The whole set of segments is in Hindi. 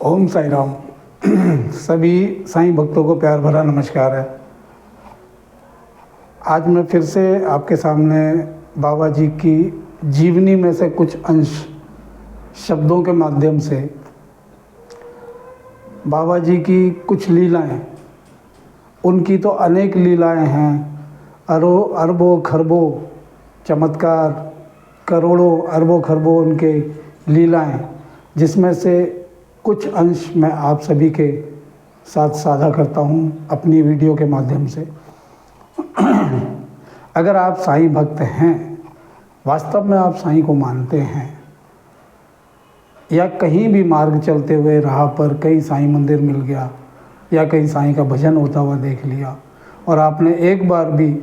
ओम साई राम। सभी साईं भक्तों को प्यार भरा नमस्कार है। आज मैं फिर से आपके सामने बाबा जी की जीवनी में से कुछ अंश शब्दों के माध्यम से बाबा जी की कुछ लीलाएं, उनकी तो अनेक लीलाएं हैं, अरबों खरबों चमत्कार, करोड़ों अरबों खरबों उनके लीलाएं, जिसमें से कुछ अंश मैं आप सभी के साथ साझा करता हूं अपनी वीडियो के माध्यम से। अगर आप साईं भक्त हैं, वास्तव में आप साईं को मानते हैं, या कहीं भी मार्ग चलते हुए राह पर कहीं साईं मंदिर मिल गया या कहीं साईं का भजन होता हुआ देख लिया और आपने एक बार भी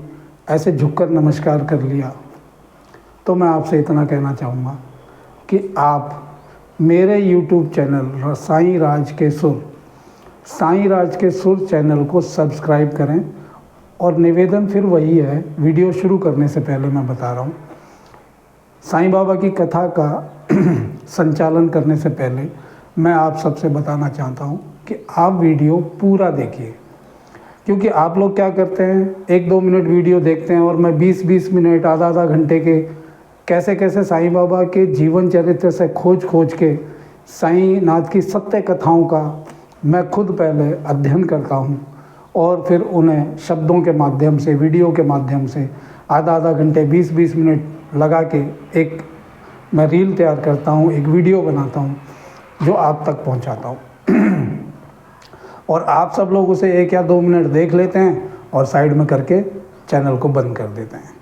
ऐसे झुककर नमस्कार कर लिया, तो मैं आपसे इतना कहना चाहूँगा कि आप मेरे YouTube चैनल साईं राज के सुर चैनल को सब्सक्राइब करें। और निवेदन फिर वही है, वीडियो शुरू करने से पहले मैं बता रहा हूँ, साईं बाबा की कथा का संचालन करने से पहले मैं आप सबसे बताना चाहता हूँ कि आप वीडियो पूरा देखिए। क्योंकि आप लोग क्या करते हैं, 1-2 मिनट वीडियो देखते हैं और मैं 20-20 मिनट, आधा घंटे के कैसे साईं बाबा के जीवन चरित्र से खोज के साईं नाथ की सत्य कथाओं का मैं खुद पहले अध्ययन करता हूँ और फिर उन्हें शब्दों के माध्यम से, वीडियो के माध्यम से आधा घंटे, 20-20 मिनट लगा के एक मैं रील तैयार करता हूँ, एक वीडियो बनाता हूँ जो आप तक पहुँचाता हूँ। और आप सब लोग उसे 1 या 2 मिनट देख लेते हैं और साइड में करके चैनल को बंद कर देते हैं।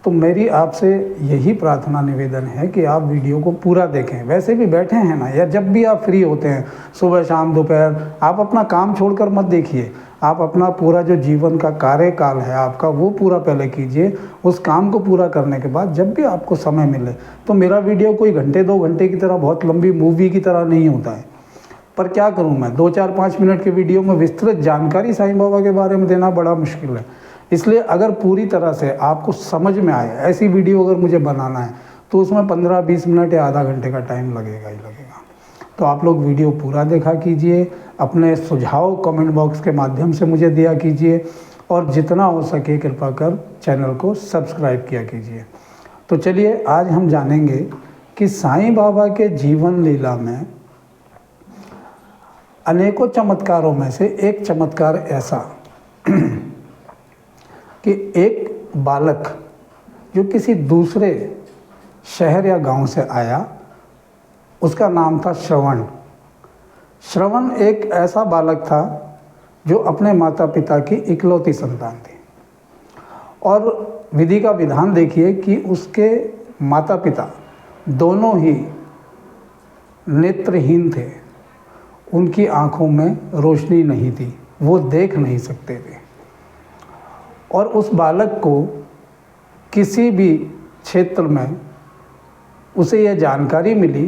तो मेरी आपसे यही प्रार्थना निवेदन है कि आप वीडियो को पूरा देखें। वैसे भी बैठे हैं ना, या जब भी आप फ्री होते हैं, सुबह शाम दोपहर, आप अपना काम छोड़कर मत देखिए। आप अपना पूरा जो जीवन का कार्यकाल है आपका, वो पूरा पहले कीजिए। उस काम को पूरा करने के बाद जब भी आपको समय मिले, तो मेरा वीडियो कोई घंटे 2 घंटे की तरह बहुत लंबी मूवी की तरह नहीं होता है, पर क्या करूं मैं, 2-4-5 मिनट के वीडियो में विस्तृत जानकारी साईं बाबा के बारे में देना बड़ा मुश्किल है। इसलिए अगर पूरी तरह से आपको समझ में आए, ऐसी वीडियो अगर मुझे बनाना है, तो उसमें 15-20 मिनट या आधा घंटे का टाइम लगेगा ही लगेगा। तो आप लोग वीडियो पूरा देखा कीजिए, अपने सुझाव कमेंट बॉक्स के माध्यम से मुझे दिया कीजिए और जितना हो सके कृपा कर चैनल को सब्सक्राइब किया कीजिए। तो चलिए आज हम जानेंगे कि साईं बाबा के जीवन लीला में अनेकों चमत्कारों में से एक चमत्कार ऐसा कि एक बालक जो किसी दूसरे शहर या गांव से आया, उसका नाम था श्रवण एक ऐसा बालक था जो अपने माता पिता की इकलौती संतान थी। और विधि का विधान देखिए कि उसके माता पिता दोनों ही नेत्रहीन थे, उनकी आँखों में रोशनी नहीं थी, वो देख नहीं सकते थे। और उस बालक को किसी भी क्षेत्र में उसे यह जानकारी मिली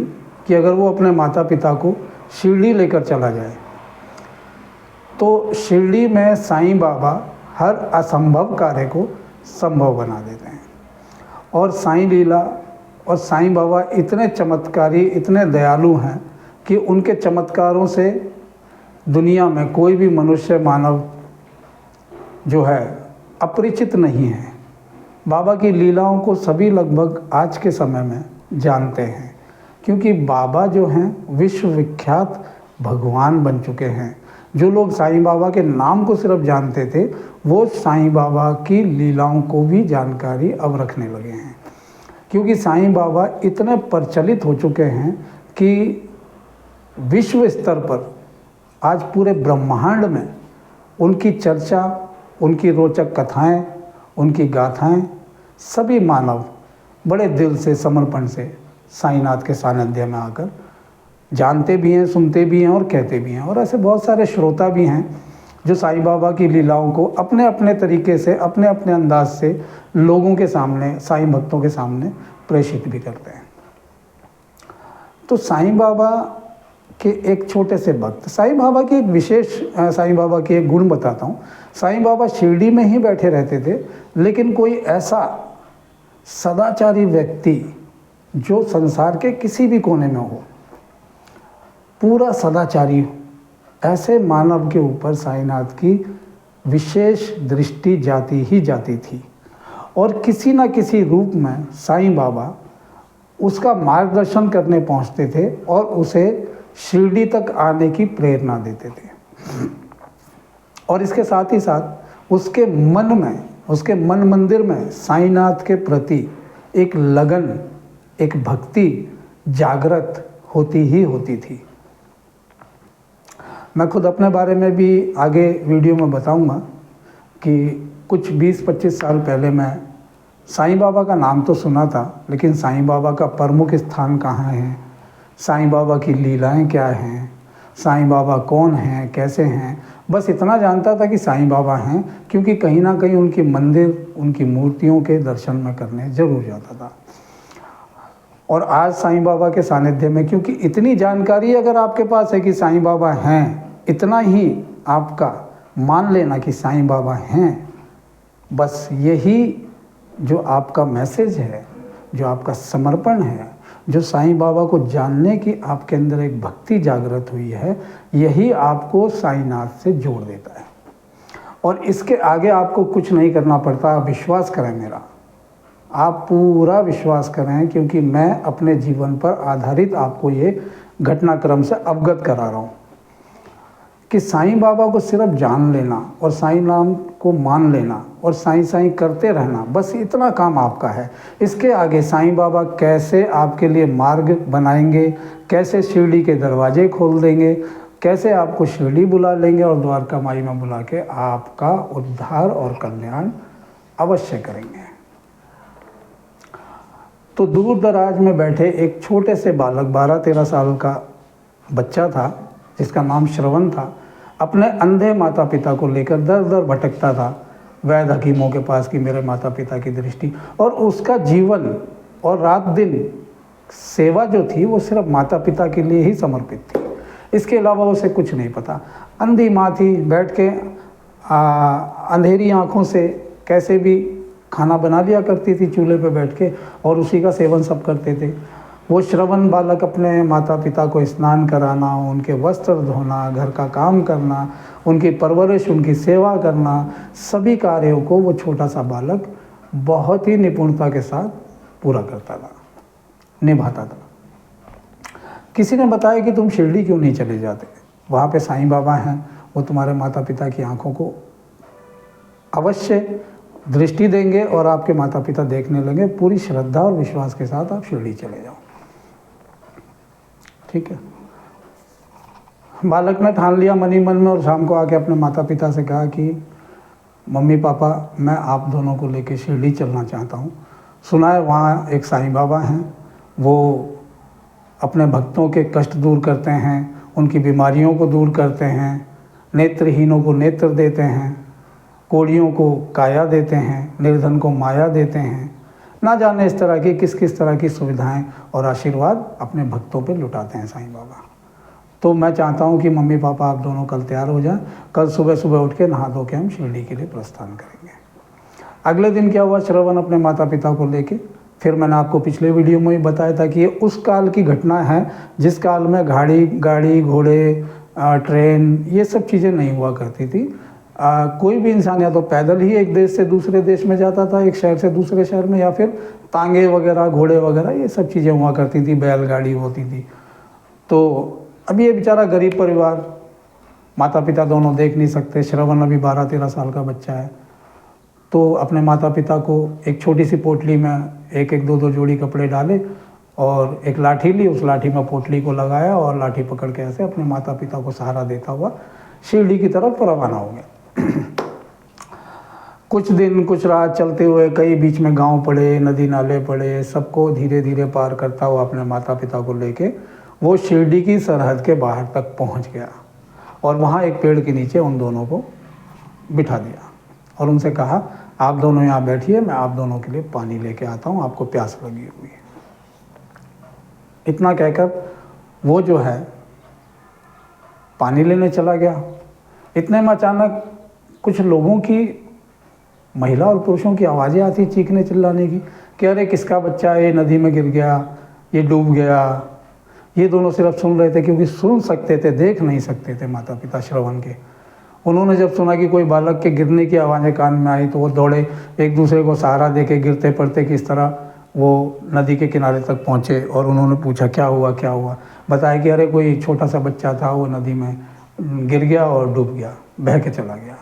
कि अगर वो अपने माता पिता को शिरडी लेकर चला जाए, तो शिरडी में साईं बाबा हर असंभव कार्य को संभव बना देते हैं। और साईं लीला और साईं बाबा इतने चमत्कारी, इतने दयालु हैं कि उनके चमत्कारों से दुनिया में कोई भी मनुष्य, मानव जो है अपरिचित नहीं है। बाबा की लीलाओं को सभी लगभग आज के समय में जानते हैं, क्योंकि बाबा जो हैं विश्वविख्यात भगवान बन चुके हैं। जो लोग साईं बाबा के नाम को सिर्फ जानते थे, वो साईं बाबा की लीलाओं को भी जानकारी अब रखने लगे हैं, क्योंकि साईं बाबा इतने प्रचलित हो चुके हैं कि विश्व स्तर पर आज पूरे ब्रह्मांड में उनकी चर्चा, उनकी रोचक कथाएं, उनकी गाथाएं सभी मानव बड़े दिल से, समर्पण से साईंनाथ के सानिध्य में आकर जानते भी हैं, सुनते भी हैं और कहते भी हैं। और ऐसे बहुत सारे श्रोता भी हैं जो साईं बाबा की लीलाओं को अपने अपने तरीके से, अपने अपने अंदाज से लोगों के सामने, साईं भक्तों के सामने प्रेषित भी करते हैं। तो साईं बाबा के एक छोटे से भक्त, साईं बाबा की एक विशेष, साईं बाबा की एक गुण बताता हूँ। साईं बाबा शिरडी में ही बैठे रहते थे, लेकिन कोई ऐसा सदाचारी व्यक्ति जो संसार के किसी भी कोने में हो, पूरा सदाचारी हो, ऐसे मानव के ऊपर साईनाथ की विशेष दृष्टि जाती ही जाती थी। और किसी न किसी रूप में साईं बाबा उसका मार्गदर्शन करने पहुंचते थे और उसे शिरडी तक आने की प्रेरणा देते थे। और इसके साथ ही साथ उसके मन में, उसके मन मंदिर में साईनाथ के प्रति एक लगन, एक भक्ति जागृत होती ही होती थी। मैं खुद अपने बारे में भी आगे वीडियो में बताऊंगा कि कुछ 20-25 साल पहले मैं साईं बाबा का नाम तो सुना था, लेकिन साईं बाबा का प्रमुख स्थान कहाँ है, साईं बाबा की लीलाएं क्या हैं, साईं बाबा कौन हैं, कैसे हैं, बस इतना जानता था कि साईं बाबा हैं, क्योंकि कहीं ना कहीं उनकी मंदिर, उनकी मूर्तियों के दर्शन में करने ज़रूर जाता था। और आज साईं बाबा के सानिध्य में, क्योंकि इतनी जानकारी अगर आपके पास है कि साईं बाबा हैं, इतना ही आपका मान लेना कि साईं बाबा हैं, बस यही जो आपका मैसेज है, जो आपका समर्पण है, जो साईं बाबा को जानने की आपके अंदर एक भक्ति जागृत हुई है, यही आपको साईनाथ से जोड़ देता है। और इसके आगे आपको कुछ नहीं करना पड़ता। आप विश्वास करें मेरा, आप पूरा विश्वास करें, क्योंकि मैं अपने जीवन पर आधारित आपको ये घटनाक्रम से अवगत करा रहा हूँ कि साईं बाबा को सिर्फ जान लेना और साईं नाम को मान लेना और साईं साईं करते रहना, बस इतना काम आपका है। इसके आगे साईं बाबा कैसे आपके लिए मार्ग बनाएंगे, कैसे शिरडी के दरवाजे खोल देंगे, कैसे आपको शिरडी बुला लेंगे और द्वारका माई में बुला के आपका उद्धार और कल्याण अवश्य करेंगे। तो दूर दराज में बैठे एक छोटे से बालक, 12-13 साल का बच्चा था, जिसका नाम श्रवण था, अपने अंधे माता पिता को लेकर दर दर भटकता था वैद्य हकीमों के पास कि मेरे माता पिता की दृष्टि, और उसका जीवन और रात दिन सेवा जो थी वो सिर्फ माता पिता के लिए ही समर्पित थी। इसके अलावा उसे कुछ नहीं पता। अंधी माँ थी, बैठ के अंधेरी आँखों से कैसे भी खाना बना लिया करती थी चूल्हे पे बैठ के, और उसी का सेवन सब करते थे। वो श्रवण बालक अपने माता पिता को स्नान कराना, उनके वस्त्र धोना, घर का काम करना, उनकी परवरिश, उनकी सेवा करना, सभी कार्यों को वो छोटा सा बालक बहुत ही निपुणता के साथ पूरा करता था, निभाता था। किसी ने बताया कि तुम शिरडी क्यों नहीं चले जाते, वहाँ पे साईं बाबा हैं, वो तुम्हारे माता पिता की आंखों को अवश्य दृष्टि देंगे और आपके माता पिता देखने लगे। पूरी श्रद्धा और विश्वास के साथ आप शिरडी चले जाओ। ठीक है। बालक ने ठान लिया मनी मन में और शाम को आके अपने माता पिता से कहा कि मम्मी पापा, मैं आप दोनों को लेके शिरडी चलना चाहता हूँ। सुना है वहाँ एक साईं बाबा हैं, वो अपने भक्तों के कष्ट दूर करते हैं, उनकी बीमारियों को दूर करते हैं, नेत्रहीनों को नेत्र देते हैं, कोढ़ियों को काया देते हैं, निर्धन को माया देते हैं। ना जाने इस तरह की किस किस तरह की सुविधाएं और आशीर्वाद अपने भक्तों पे लुटाते हैं साईं बाबा। तो मैं चाहता हूं कि मम्मी पापा आप दोनों कल तैयार हो जाएं, कल सुबह सुबह उठ के नहा धो के हम शिरडी के लिए प्रस्थान करेंगे। अगले दिन क्या हुआ, श्रवण अपने माता पिता को लेके, फिर मैंने आपको पिछले वीडियो में ही बताया था कि ये उस काल की घटना है जिस काल में गाड़ी घोड़े ट्रेन ये सब चीज़ें नहीं हुआ करती थी। कोई भी इंसान या तो पैदल ही एक देश से दूसरे देश में जाता था, एक शहर से दूसरे शहर में, या फिर तांगे वगैरह, घोड़े वगैरह, ये सब चीज़ें हुआ करती थी, बैलगाड़ी होती थी। तो अब ये बेचारा गरीब परिवार, माता पिता दोनों देख नहीं सकते। श्रवण अभी 12-13 साल का बच्चा है, तो अपने माता पिता को एक छोटी सी पोटली में एक 2 जोड़ी कपड़े डाले और एक लाठी ली, उस लाठी में पोटली को लगाया और लाठी पकड़ के ऐसे अपने माता पिता को सहारा देता हुआ शिरडी की तरफ रवाना हो गया। कुछ दिन कुछ रात चलते हुए कई बीच में गांव पड़े, नदी नाले पड़े, सबको धीरे धीरे पार करता हुआ अपने माता पिता को लेके वो शिरडी की सरहद के बाहर तक पहुंच गया और वहाँ एक पेड़ के नीचे उन दोनों को बिठा दिया और उनसे कहा, आप दोनों यहाँ बैठिए, मैं आप दोनों के लिए पानी लेके आता हूँ, आपको प्यास लगी हुई है। इतना कहकर वो जो है पानी लेने चला गया। इतने में अचानक कुछ लोगों की, महिला और पुरुषों की आवाज़ें आती चीखने चिल्लाने की कि अरे किसका बच्चा है, ये नदी में गिर गया, ये डूब गया, ये दोनों सिर्फ सुन रहे थे, क्योंकि सुन सकते थे, देख नहीं सकते थे माता पिता श्रवण के। उन्होंने जब सुना कि कोई बालक के गिरने की आवाज़ें कान में आई तो वो दौड़े, एक दूसरे को सहारा देके गिरते पड़ते किस तरह वो नदी के किनारे तक पहुँचे और उन्होंने पूछा क्या हुआ क्या हुआ। बताया कि अरे कोई छोटा सा बच्चा था, वो नदी में गिर गया और डूब गया, बह के चला गया।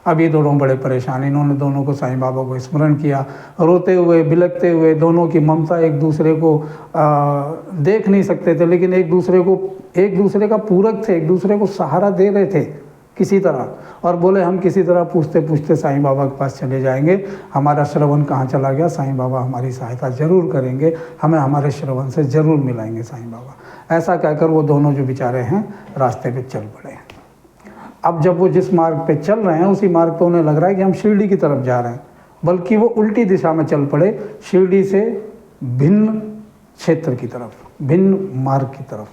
अब ये दोनों बड़े परेशान, इन्होंने दोनों को साईं बाबा को स्मरण किया, रोते हुए बिलखते हुए, दोनों की ममता, एक दूसरे को देख नहीं सकते थे लेकिन एक दूसरे का पूरक थे, एक दूसरे को सहारा दे रहे थे किसी तरह, और बोले हम किसी तरह पूछते पूछते साईं बाबा के पास चले जाएंगे, हमारा श्रवण कहाँ चला गया, साईं बाबा हमारी सहायता जरूर करेंगे, हमें हमारे श्रवण से ज़रूर मिलाएंगे साईं बाबा। ऐसा कहकर वो दोनों जो बेचारे हैं रास्ते पे चल पड़े। अब जब वो जिस मार्ग पे चल रहे हैं उसी मार्ग पे उन्हें लग रहा है कि हम शिरडी की तरफ जा रहे हैं, बल्कि वो उल्टी दिशा में चल पड़े, शिरडी से भिन्न क्षेत्र की तरफ, भिन्न मार्ग की तरफ।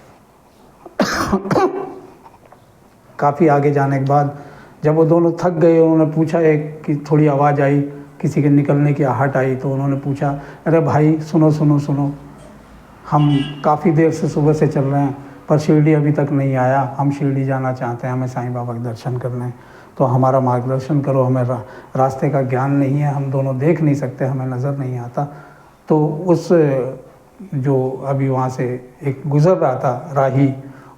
काफ़ी आगे जाने के बाद जब वो दोनों थक गए, उन्होंने पूछा, एक कि थोड़ी आवाज़ आई, किसी के निकलने की आहट आई, तो उन्होंने पूछा अरे भाई सुनो सुनो सुनो, हम काफ़ी देर से सुबह से चल रहे हैं पर शिरडी अभी तक नहीं आया, हम शिरडी जाना चाहते हैं, हमें साईं बाबा के दर्शन करने हैं, तो हमारा मार्गदर्शन करो, हमें रास्ते का ज्ञान नहीं है, हम दोनों देख नहीं सकते, हमें नज़र नहीं आता। तो उस जो अभी वहाँ से एक गुज़र रहा था राही,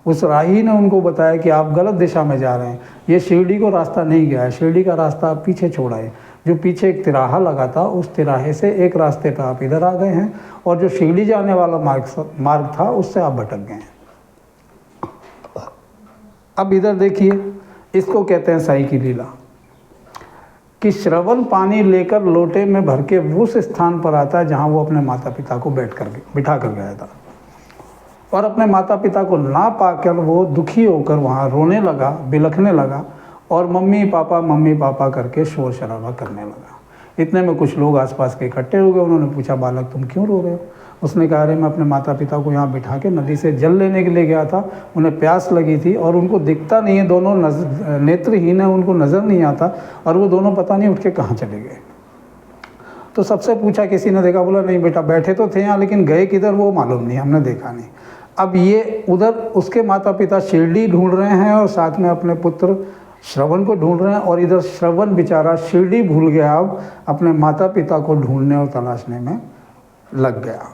उस राही ने उनको बताया कि आप गलत दिशा में जा रहे हैं, ये शिरडी को रास्ता नहीं गया है, शिरडी का रास्ता आप पीछे छोड़ा है, जो पीछे एक तिराहा लगा था उस तिराहे से एक रास्ते पर आप इधर आ गए हैं, और जो शिरडी जाने वाला मार्ग था उससे आप भटक गए हैं। अब इधर देखिए, इसको कहते हैं साईं की लीला, कि श्रवण पानी लेकर लोटे में भर के उस स्थान पर आता है जहाँ वो अपने माता पिता को बिठा कर गया था, और अपने माता पिता को ना पाकर वो दुखी होकर वहाँ रोने लगा, बिलखने लगा, और मम्मी पापा करके शोर शराबा करने लगा। इतने में कुछ लोग आसपास के इकट्ठे हो गए, उन्होंने पूछा बालक तुम क्यों रो रहे हो? उसने कहा अरे मैं अपने माता पिता को यहाँ बिठा के नदी से जल लेने के लिए गया था, उन्हें प्यास लगी थी और उनको दिखता नहीं है, दोनों नेत्रहीन है, उनको नज़र नहीं आता, और वो दोनों पता नहीं उठ के कहाँ चले गए। तो सबसे पूछा, किसी ने देखा? बोला नहीं बेटा, बैठे तो थे यहाँ लेकिन गए किधर वो मालूम नहीं, हमने देखा नहीं। अब ये उधर उसके माता पिता शिरडी ढूंढ रहे हैं और साथ में अपने पुत्र श्रवण को ढूंढ रहे हैं, और इधर श्रवण बेचारा शिरडी भूल गया, अब अपने माता पिता को ढूंढने और तलाशने में लग गया।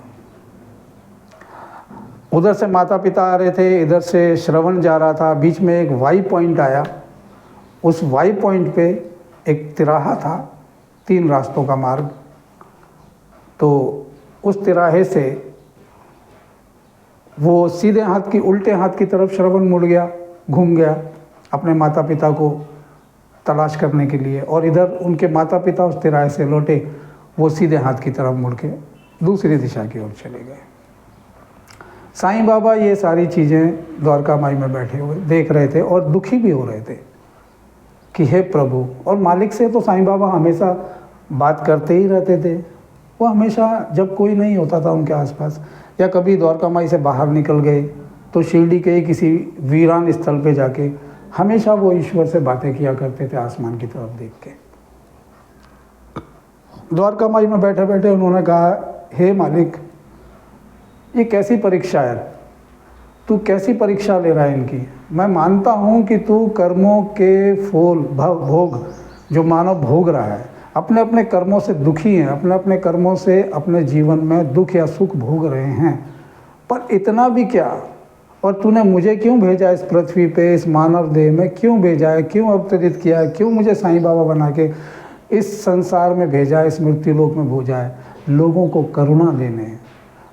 उधर से माता पिता आ रहे थे, इधर से श्रवण जा रहा था, बीच में एक वाई पॉइंट आया, उस वाई पॉइंट पे एक तिराहा था, 3 रास्तों का मार्ग, तो उस तिराहे से वो सीधे हाथ की उल्टे हाथ की तरफ श्रवण मुड़ गया, घूम गया अपने माता पिता को तलाश करने के लिए, और इधर उनके माता पिता उस तिराहे से लौटे, वो सीधे हाथ की तरफ मुड़ के दूसरी दिशा की ओर चले गए। साईं बाबा ये सारी चीज़ें द्वारका माई में बैठे हुए देख रहे थे और दुखी भी हो रहे थे कि हे प्रभु, और मालिक से तो साईं बाबा हमेशा बात करते ही रहते थे। वो हमेशा जब कोई नहीं होता था उनके आसपास, या कभी द्वारका माई से बाहर निकल गए तो शिरडी के किसी वीरान स्थल पे जाके हमेशा वो ईश्वर से बातें किया करते थे, आसमान की तरफ देख के। द्वारका माई में बैठे बैठे उन्होंने कहा, हे मालिक, ये कैसी परीक्षा है, तू कैसी परीक्षा ले रहा है इनकी? मैं मानता हूँ कि तू कर्मों के फूल भोग जो मानव भोग रहा है, अपने अपने कर्मों से दुखी हैं, अपने अपने कर्मों से अपने जीवन में दुख या सुख भोग रहे हैं, पर इतना भी क्या, और तूने मुझे क्यों भेजा इस पृथ्वी पे, इस मानव देह में क्यों भेजा है, क्यों अवतरित किया है, क्यों मुझे साईं बाबा बना के इस संसार में भेजा है, इस मृत्युलोक में भेजा है? लोगों को करुणा देने,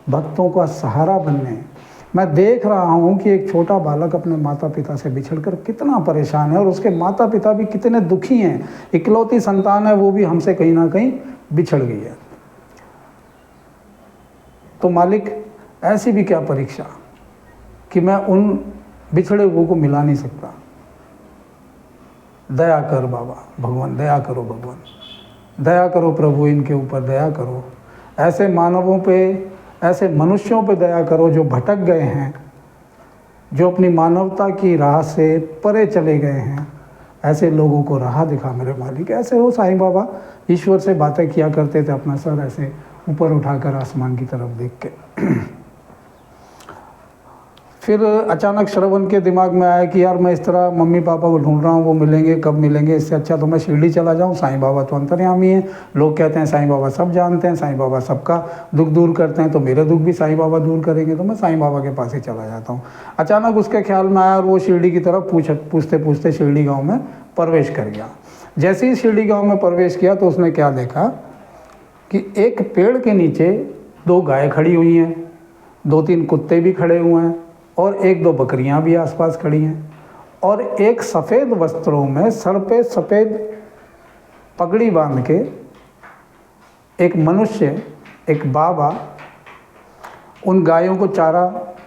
भक्तों का सहारा बनने। मैं देख रहा हूँ कि एक छोटा बालक अपने माता पिता से बिछड़कर कितना परेशान है, और उसके माता पिता भी कितने दुखी हैं, इकलौती संतान है, वो भी हमसे कहीं ना कहीं बिछड़ गई है। तो मालिक, ऐसी भी क्या परीक्षा कि मैं उन बिछड़े हुए को मिला नहीं सकता? दया कर बाबा, भगवान दया करो, भगवान दया करो, प्रभु इनके ऊपर दया करो, ऐसे मानवों पे, ऐसे मनुष्यों पे दया करो जो भटक गए हैं, जो अपनी मानवता की राह से परे चले गए हैं, ऐसे लोगों को राह दिखा मेरे मालिक। ऐसे वो साईं बाबा ईश्वर से बातें किया करते थे, अपना सर ऐसे ऊपर उठाकर आसमान की तरफ देख के। फिर अचानक श्रवण के दिमाग में आया कि यार मैं इस तरह मम्मी पापा को ढूंढ रहा हूँ, वो मिलेंगे कब मिलेंगे, इससे अच्छा तो मैं शिरडी चला जाऊँ, साईं बाबा तो अंतर्यामी हैं, लोग कहते हैं साईं बाबा सब जानते हैं, साईं बाबा सबका दुख दूर करते हैं, तो मेरे दुख भी साईं बाबा दूर करेंगे, तो मैं साईं बाबा के पास ही चला जाता हूँ। अचानक उसके ख्याल में आया और वो शिरडी की तरफ पूछते पूछते शिरडी गाँव में प्रवेश कर गया। जैसे ही शिरडी गाँव में प्रवेश किया तो उसने क्या देखा कि एक पेड़ के नीचे 2 गाय खड़ी हुई हैं, 2-3 कुत्ते भी खड़े हुए हैं और 1-2 बकरियां भी आसपास खड़ी हैं, और एक सफ़ेद वस्त्रों में सर पे सफ़ेद पगड़ी बांध के एक मनुष्य, एक बाबा उन गायों को चारा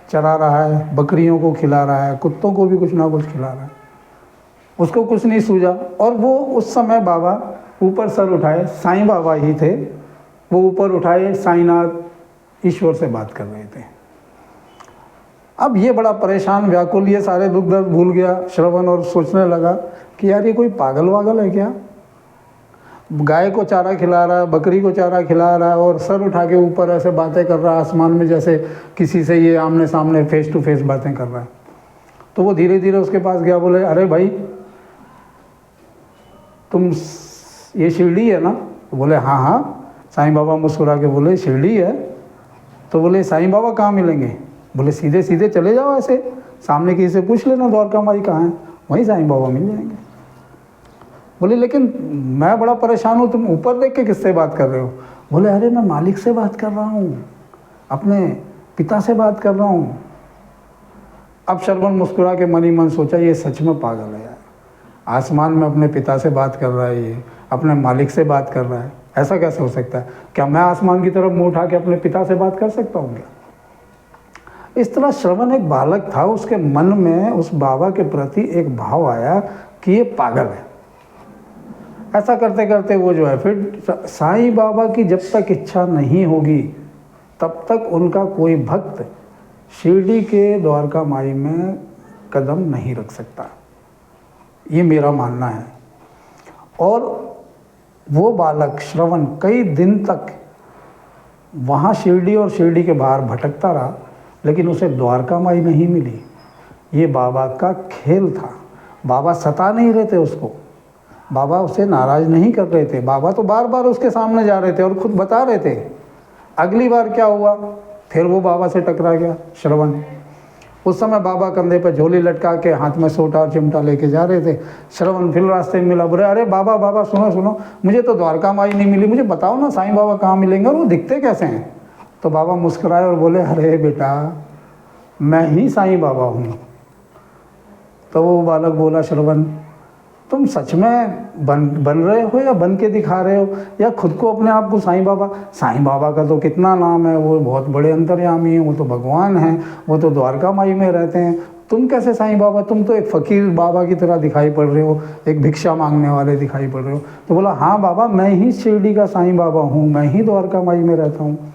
चरा रहा है, बकरियों को खिला रहा है, कुत्तों को भी कुछ ना कुछ खिला रहा है। उसको कुछ नहीं सूझा और वो उस समय बाबा ऊपर सर उठाए, साईं बाबा ही थे, वो ऊपर उठाए साईनाथ ईश्वर से बात कर रहे थे। अब ये बड़ा परेशान व्याकुल, ये सारे दुख दर्द भूल गया श्रवण और सोचने लगा कि यार ये कोई पागल वागल है क्या, गाय को चारा खिला रहा है, बकरी को चारा खिला रहा है और सर उठा के ऊपर ऐसे बातें कर रहा है आसमान में, जैसे किसी से ये आमने सामने फेस टू फेस बातें कर रहा है। तो वो धीरे धीरे उसके पास गया, बोले अरे भाई तुम ये शिरडी है ना? तो बोले हाँ हाँ। साईं बाबा मुस्कुरा के बोले शिरडी है? तो बोले साईं बाबा कहाँ मिलेंगे? बोले सीधे सीधे चले जाओ, ऐसे सामने किसी से पूछ लेना द्वारका माई कहाँ है, वहीं साईं बाबा मिल जाएंगे। बोले लेकिन मैं बड़ा परेशान हूँ, तुम ऊपर देख के किससे बात कर रहे हो? बोले अरे मैं मालिक से बात कर रहा हूँ, अपने पिता से बात कर रहा हूँ। अब श्रवण मुस्कुरा के मन ही मन सोचा ये सच में पागल है यार, आसमान में अपने पिता से बात कर रहा है, ये अपने मालिक से बात कर रहा है, ऐसा कैसे हो सकता है? क्या मैं आसमान की तरफ मुँह उठा के अपने पिता से बात कर सकता हूँ क्या? इस तरह श्रवण एक बालक था, उसके मन में उस बाबा के प्रति एक भाव आया कि ये पागल है। ऐसा करते करते वो जो है फिर साईं बाबा की जब तक इच्छा नहीं होगी तब तक उनका कोई भक्त शिरडी के द्वारका माई में कदम नहीं रख सकता, ये मेरा मानना है। और वो बालक श्रवण कई दिन तक वहाँ शिरडी और शिरडी के बाहर भटकता रहा, लेकिन उसे द्वारका माई नहीं मिली। ये बाबा का खेल था, बाबा सता नहीं रहे थे उसको, बाबा उसे नाराज़ नहीं कर रहे थे, बाबा तो बार बार उसके सामने जा रहे थे और खुद बता रहे थे। अगली बार क्या हुआ, फिर वो बाबा से टकरा गया श्रवण। उस समय बाबा कंधे पर झोली लटका के हाथ में सोटा और चिमटा लेके जा रहे थे। श्रवण फिर रास्ते में मिला, बोले अरे बाबा बाबा सुनो सुनो, मुझे तो द्वारका माई नहीं मिली, मुझे बताओ ना साईं बाबा कहाँ मिलेंगे और वो दिखते कैसे हैं? तो बाबा मुस्कुराए और बोले अरे बेटा मैं ही साईं बाबा हूँ। तो वो बालक बोला श्रवण तुम सच में बन रहे हो या बन के दिखा रहे हो, या खुद को अपने आप को साईं बाबा का तो कितना नाम है, वो बहुत बड़े अंतर्यामी हैं, वो तो भगवान हैं, वो तो द्वारका माई में रहते हैं, तुम कैसे साईं बाबा? तुम तो एक फ़कीर बाबा की तरह दिखाई पड़ रहे हो, एक भिक्षा मांगने वाले दिखाई पड़ रहे हो। तो बोला हाँ बाबा मैं ही शिरडी का साईं बाबा हूँ, मैं ही द्वारका माई में रहता हूँ।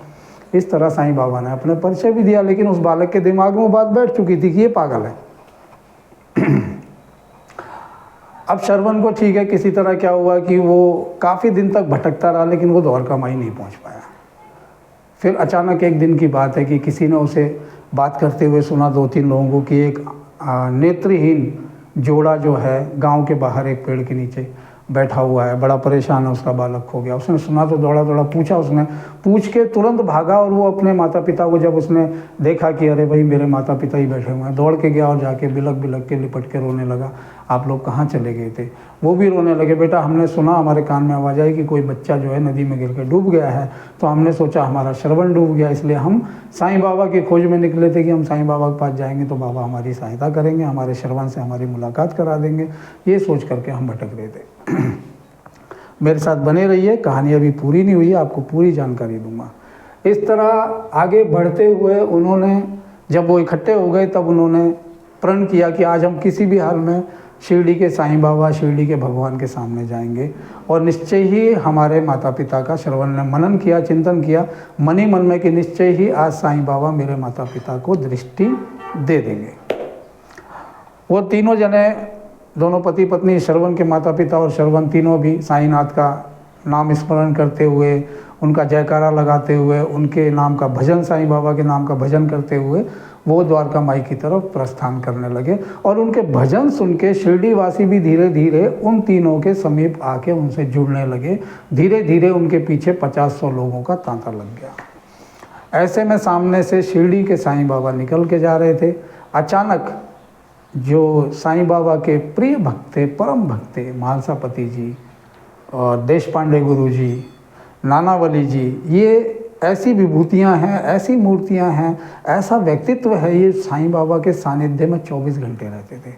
इस तरह साईं बाबा ने अपने परिचय भी दिया, लेकिन उस बालक के दिमाग में वो बात बैठ चुकी थी कि ये पागल है। अब श्रवण को ठीक है, किसी तरह क्या हुआ कि वो काफ़ी दिन तक भटकता रहा, लेकिन वो द्वारका माई नहीं पहुंच पाया। फिर अचानक एक दिन की बात है कि किसी ने उसे बात करते हुए सुना 2-3 लोगों को कि एक नेत्रहीन जोड़ा जो है गांव के बाहर एक पेड़ के नीचे बैठा हुआ है, बड़ा परेशान है, उसका बालक खो गया। उसने सुना तो दौड़ा दौड़ा पूछा, उसने पूछ के तुरंत भागा और वो अपने माता पिता को जब उसने देखा कि अरे भाई मेरे माता पिता ही बैठे हुए हैं, दौड़ के गया और जाके बिलक बिलक के लिपट के रोने लगा, आप लोग कहाँ चले गए थे? वो भी रोने लगे, बेटा हमने सुना, हमारे कान में आवाज़ आई कि कोई बच्चा जो है नदी में गिर के डूब गया है, तो हमने सोचा हमारा श्रवण डूब गया, इसलिए हम साईं बाबा की खोज में निकले थे कि हम साईं बाबा के पास जाएंगे तो बाबा हमारी सहायता करेंगे, हमारे श्रवण से हमारी मुलाकात करा देंगे, ये सोच करके हम भटक रहे थे। मेरे साथ बने रहिए, कहानी अभी पूरी नहीं हुई है, आपको पूरी जानकारी दूंगा। इस तरह आगे बढ़ते हुए उन्होंने, जब वो इकट्ठे हो गए तब उन्होंने प्रण किया कि आज हम किसी भी हाल में शिरडी के साईं बाबा, शिरडी के भगवान के सामने जाएंगे, और निश्चय ही हमारे माता पिता का श्रवण ने मनन किया, चिंतन किया मन ही मन में कि निश्चय ही आज साईं बाबा मेरे माता पिता को दृष्टि दे देंगे। वो तीनों जने, दोनों पति पत्नी, श्रवण के माता पिता और श्रवण, तीनों भी साईनाथ का नाम स्मरण करते हुए, उनका जयकारा लगाते हुए, उनके नाम का भजन, साईं बाबा के नाम का भजन करते हुए वो द्वारका माई की तरफ प्रस्थान करने लगे और उनके भजन सुन के शिरडी वासी भी धीरे धीरे उन तीनों के समीप आके उनसे जुड़ने लगे। धीरे धीरे उनके पीछे 50-100 लोगों का तांता लग गया। ऐसे में सामने से शिरडी के साईं बाबा निकल के जा रहे थे। अचानक जो साईं बाबा के प्रिय भक्त थे, परम भक्त थे, महालसापति जी और देशपांडे गुरु जी, नानावली जी, ये ऐसी विभूतियाँ हैं, ऐसी मूर्तियाँ हैं, ऐसा व्यक्तित्व है, ये साईं बाबा के सानिध्य में 24 घंटे रहते थे।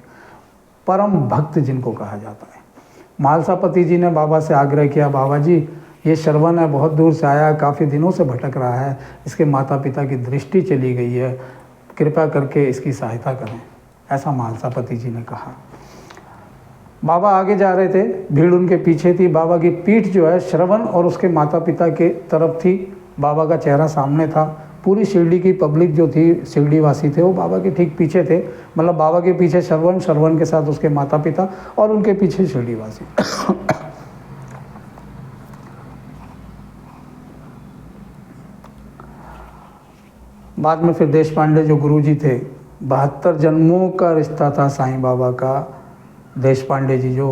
परम भक्त जिनको कहा जाता है। महालसापति जी ने बाबा से आग्रह किया, बाबा जी ये श्रवण है, बहुत दूर से आया, काफ़ी दिनों से भटक रहा है, इसके माता पिता की दृष्टि चली गई है, कृपया करके इसकी सहायता करें, ऐसा महालसापति जी ने कहा। बाबा आगे जा रहे थे, भीड़ उनके पीछे थी। बाबा की पीठ जो है श्रवण और उसके माता पिता के तरफ थी, बाबा का चेहरा सामने था। पूरी शिरडी की पब्लिक जो थी, शिरडी वासी थे, वो बाबा के ठीक पीछे थे। मतलब बाबा के पीछे श्रवण, श्रवण के साथ उसके माता पिता और उनके पीछे शिरडी वासी। बाद में फिर देशपांडे जो गुरुजी थे, 72 जन्मों का रिश्ता था साईं बाबा का। देशपांडे जी जो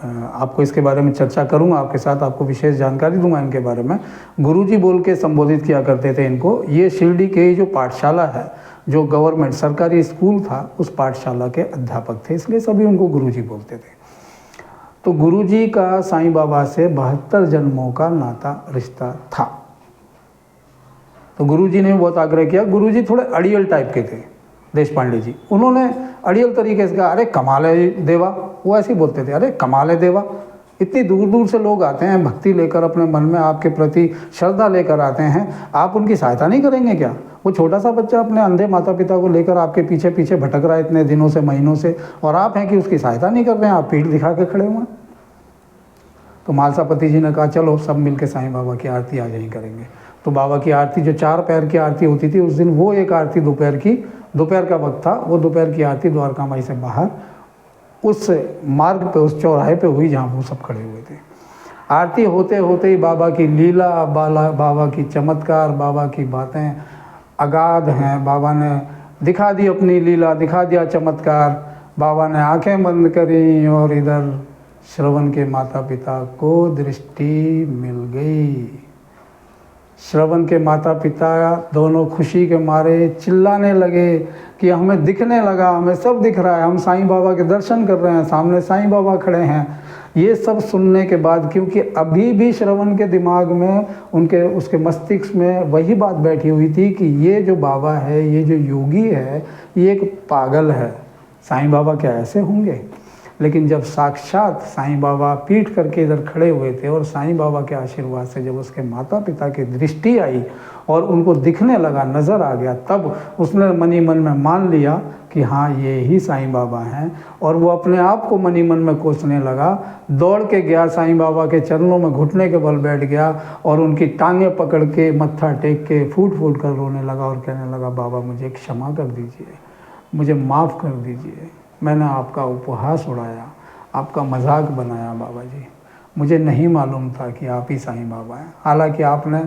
आपको इसके बारे में चर्चा करूंगा आपके साथ, आपको विशेष जानकारी दूंगा इनके बारे में। गुरुजी बोल के संबोधित किया करते थे इनको। ये शिरडी के जो पाठशाला है, जो गवर्नमेंट सरकारी स्कूल था, उस पाठशाला के अध्यापक थे, इसलिए सभी उनको गुरुजी बोलते थे। तो गुरुजी का साईं बाबा से 72 जन्मों का नाता रिश्ता था। तो गुरुजी ने बहुत आग्रह किया। गुरुजी थोड़े अड़ियल टाइप के थे, देशपांडे जी। उन्होंने अड़ियल तरीके से कहा, अरे कमाल है देवा, वो ऐसे ही बोलते थे, अरे कमाल है देवा, इतनी दूर दूर से लोग आते हैं भक्ति लेकर, अपने मन में आपके प्रति श्रद्धा लेकर आते हैं, आप उनकी सहायता नहीं करेंगे क्या? वो छोटा सा बच्चा अपने अंधे माता पिता को लेकर आपके पीछे पीछे भटक रहा है इतने दिनों से, महीनों से, और आप हैं कि उसकी सहायता नहीं कर रहे हैं, आप पीठ दिखा के खड़े हुए हैं। तो महालसापति जी ने कहा, चलो सब मिल के साईं बाबा की आरती आज यहीं करेंगे। तो बाबा की आरती जो 4 पैर की आरती होती थी, उस दिन वो एक आरती दोपहर का वक्त था, वो दोपहर की आरती द्वारका माई से बाहर उस मार्ग पे, उस चौराहे पे हुई जहाँ वो सब खड़े हुए थे। आरती होते होते ही बाबा की लीला, बाबा की चमत्कार, बाबा की बातें अगाध हैं। बाबा ने दिखा दी अपनी लीला, दिखा दिया चमत्कार। बाबा ने आंखें बंद करी और इधर श्रवण के माता पिता को दृष्टि मिल गई। श्रवण के माता पिता दोनों खुशी के मारे चिल्लाने लगे कि हमें दिखने लगा, हमें सब दिख रहा है, हम साईं बाबा के दर्शन कर रहे हैं, सामने साईं बाबा खड़े हैं। ये सब सुनने के बाद, क्योंकि अभी भी श्रवण के दिमाग में, उसके मस्तिष्क में वही बात बैठी हुई थी कि ये जो बाबा है, ये जो योगी है, ये एक पागल है, साईं बाबा क्या ऐसे होंगे? लेकिन जब साक्षात साईं बाबा पीठ करके इधर खड़े हुए थे और साईं बाबा के आशीर्वाद से जब उसके माता पिता की दृष्टि आई और उनको दिखने लगा, नज़र आ गया, तब उसने मनी मन में मान लिया कि हाँ ये ही साईं बाबा हैं। और वो अपने आप को मनी मन में कोसने लगा, दौड़ के गया साईं बाबा के चरणों में, घुटने के बल बैठ गया और उनकी टांगें पकड़ के, मत्था टेक के फूट फूट कर रोने लगा और कहने लगा, बाबा मुझे क्षमा कर दीजिए, मुझे माफ़ कर दीजिए, मैंने आपका उपहास उड़ाया, आपका मजाक बनाया बाबा जी, मुझे नहीं मालूम था कि आप ही साईं बाबा हैं। हालांकि आपने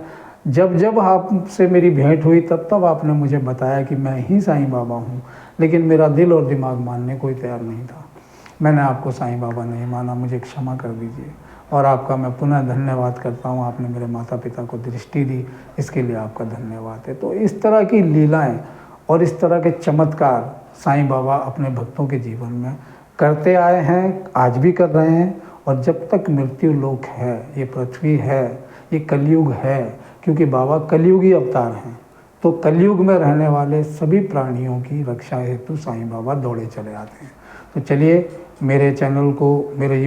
जब आपसे मेरी भेंट हुई तब आपने मुझे बताया कि मैं ही साईं बाबा हूँ, लेकिन मेरा दिल और दिमाग मानने को तैयार नहीं था। मैंने आपको साईं बाबा नहीं माना, मुझे क्षमा कर दीजिए। और आपका मैं पुनः धन्यवाद करता हूँ, आपने मेरे माता पिता को दृष्टि दी, इसके लिए आपका धन्यवाद है। तो इस तरह की लीलाएँ और इस तरह के चमत्कार साईं बाबा अपने भक्तों के जीवन में करते आए हैं, आज भी कर रहे हैं। और जब तक मृत्यु लोक है, ये पृथ्वी है, ये कलयुग है, क्योंकि बाबा कलयुगी अवतार हैं, तो कलयुग में रहने वाले सभी प्राणियों की रक्षा हेतु साईं बाबा दौड़े चले आते हैं। तो चलिए, मेरे चैनल को, मेरे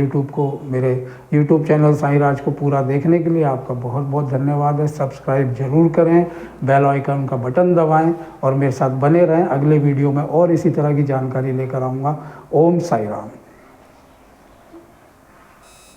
यूट्यूब चैनल साईं राज को पूरा देखने के लिए आपका बहुत बहुत धन्यवाद है। सब्सक्राइब जरूर करें, बेल आइकन का बटन दबाएं और मेरे साथ बने रहें। अगले वीडियो में और इसी तरह की जानकारी लेकर आऊँगा। ओम साई राम।